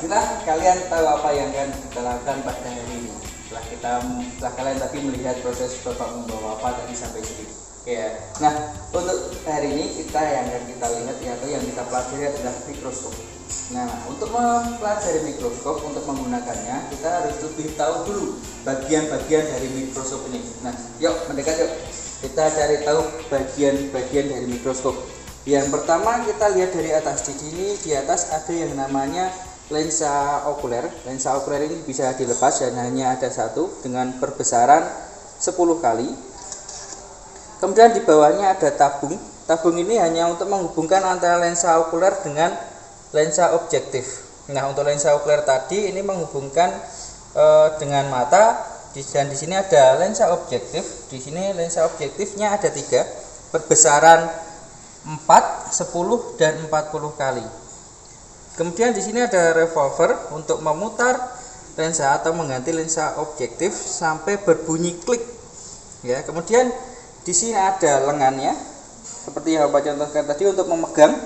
Kira kalian tahu apa yang akan kita lakukan pada hari ini? Setelah kalian tadi melihat proses Bapak membawa apa tadi sampai sini. Ya. Nah, untuk hari ini yang akan kita lihat atau yang kita pelajari adalah mikroskop. Nah, untuk mempelajari mikroskop, untuk menggunakannya kita harus lebih tahu dulu bagian-bagian dari mikroskop ini. Nah, yuk mendekat yuk. Kita cari tahu bagian-bagian dari mikroskop. Yang pertama kita lihat dari atas. Di sini di atas ada yang namanya lensa okuler. Lensa okuler ini bisa dilepas dan hanya ada satu dengan perbesaran 10 kali. Kemudian di bawahnya ada tabung. Tabung ini hanya untuk menghubungkan antara lensa okuler dengan lensa objektif. Nah, untuk lensa okuler tadi ini menghubungkan dengan mata. Dan di sini ada lensa objektif. Di sini lensa objektifnya ada 3, perbesaran 4, 10 dan 40 kali. Kemudian di sini ada revolver untuk memutar lensa atau mengganti lensa objektif sampai berbunyi klik. Ya, kemudian di sini ada lengannya seperti yang Bapak contohkan tadi untuk memegang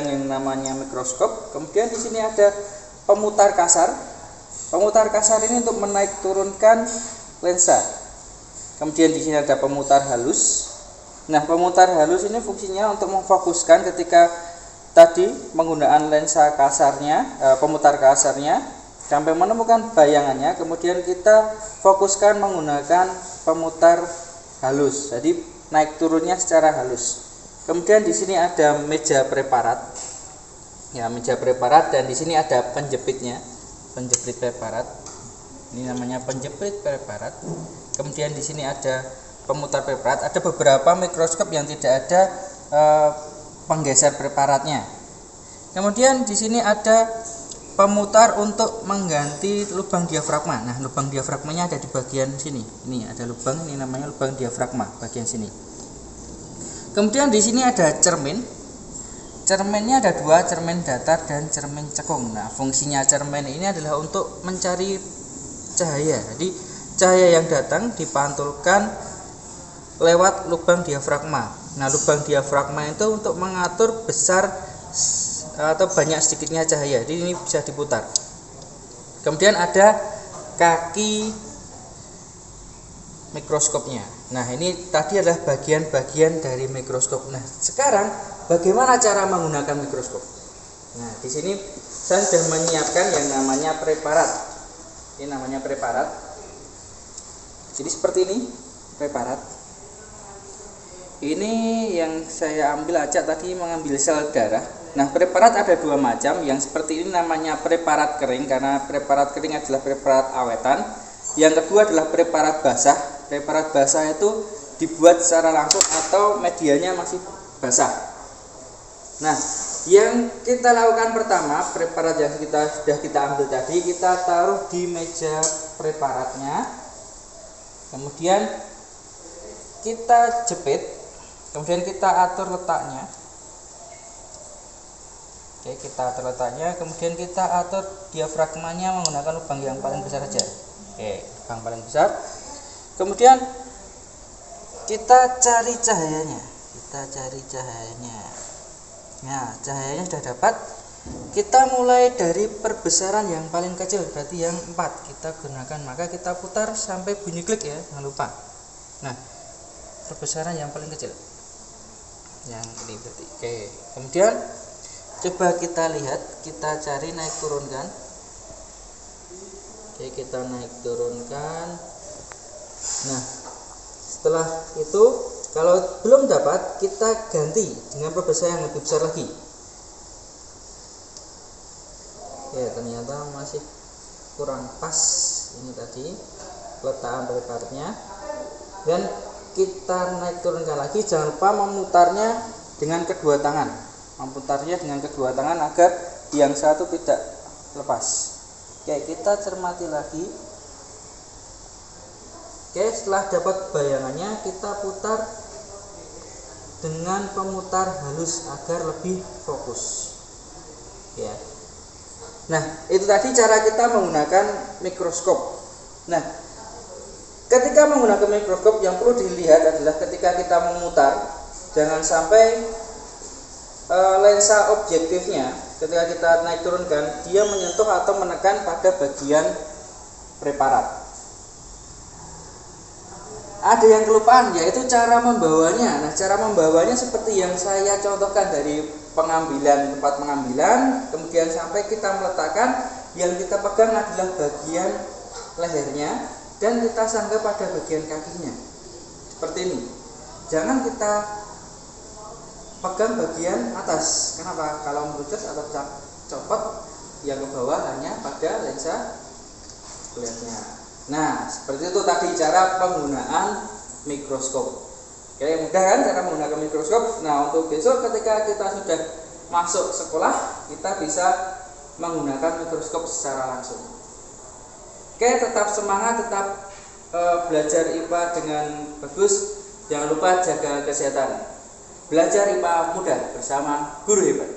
yang namanya mikroskop. Kemudian di sini ada pemutar kasar. Pemutar kasar ini untuk menaik turunkan lensa. Kemudian di sini ada pemutar halus. Nah, pemutar halus ini fungsinya untuk memfokuskan ketika tadi menggunakan lensa kasarnya, pemutar kasarnya sampai menemukan bayangannya, kemudian kita fokuskan menggunakan pemutar halus. Jadi naik turunnya secara halus. Kemudian di sini ada meja preparat. Ya, meja preparat, dan di sini ada penjepitnya, penjepit preparat. Ini namanya penjepit preparat. Kemudian di sini ada pemutar preparat. Ada beberapa mikroskop yang tidak ada penggeser preparatnya. Kemudian di sini ada pemutar untuk mengganti lubang diafragma. Nah, lubang diafragmanya ada di bagian sini. Ini ada lubang, ini namanya lubang diafragma bagian sini. Kemudian di sini ada cermin. Cerminnya ada 2, cermin datar dan cermin cekung. Nah, fungsinya cermin ini adalah untuk mencari cahaya. Jadi cahaya yang datang dipantulkan lewat lubang diafragma. Nah, lubang diafragma itu untuk mengatur besar atau banyak sedikitnya cahaya. Jadi ini bisa diputar. Kemudian ada kaki mikroskopnya. Nah, ini tadi adalah bagian-bagian dari mikroskop. Nah, sekarang bagaimana cara menggunakan mikroskop? Nah, di sini saya sudah menyiapkan yang namanya preparat. Ini namanya preparat. Jadi seperti ini preparat. Ini yang saya ambil acak tadi mengambil sel darah. Nah, preparat ada 2 macam. Yang seperti ini namanya preparat kering, karena preparat kering adalah preparat awetan. Yang kedua adalah preparat basah. Preparat basah itu dibuat secara langsung atau medianya masih basah. Nah, yang kita lakukan pertama, preparat yang sudah kita ambil tadi, kita taruh di meja preparatnya. Kemudian kita jepit. Kemudian kita atur letaknya. Oke, kita atur letaknya. Kemudian kita atur diafragmanya menggunakan lubang yang paling besar saja. Oke, lubang paling besar. Kemudian kita cari cahayanya. Nah, cahayanya sudah dapat. Kita mulai dari perbesaran yang paling kecil, berarti yang 4 kita gunakan. Maka kita putar sampai bunyi klik ya, jangan lupa. Nah, perbesaran yang paling kecil. Yang ini berarti. Oke, kemudian coba kita lihat, kita cari naik turunkan. Oke, kita naik turunkan. Nah, setelah itu kalau belum dapat, kita ganti dengan perbesaran yang lebih besar lagi. Ya, ternyata masih kurang pas ini tadi peletakan preparatnya. Dan kita naik turunkan lagi. Jangan lupa memutarnya dengan kedua tangan. Agar yang satu tidak lepas. Oke, kita cermati lagi. Oke, setelah dapat bayangannya, kita putar dengan pemutar halus agar lebih fokus. Ya. Nah, itu tadi cara kita menggunakan mikroskop. Nah, ketika menggunakan mikroskop yang perlu dilihat adalah ketika kita memutar, jangan sampai lensa objektifnya ketika kita naik turunkan, dia menyentuh atau menekan pada bagian preparat. Ada yang kelupaan, yaitu cara membawanya. Nah, cara membawanya seperti yang saya contohkan dari pengambilan, tempat pengambilan, kemudian sampai kita meletakkan. Yang kita pegang adalah bagian lehernya dan kita sanggah pada bagian kakinya. Seperti ini. Jangan kita pegang bagian atas. Kenapa? Kalau merucut atau copot, yang ke bawah hanya pada lensa kulitnya. Nah, seperti itu tadi cara penggunaan mikroskop. Oke, mudah kan cara menggunakan mikroskop? Nah, untuk besok ketika kita sudah masuk sekolah, kita bisa menggunakan mikroskop secara langsung. Oke, tetap semangat, tetap belajar IPA dengan bagus. Jangan lupa jaga kesehatan. Belajar IPA mudah bersama Guru Hebat.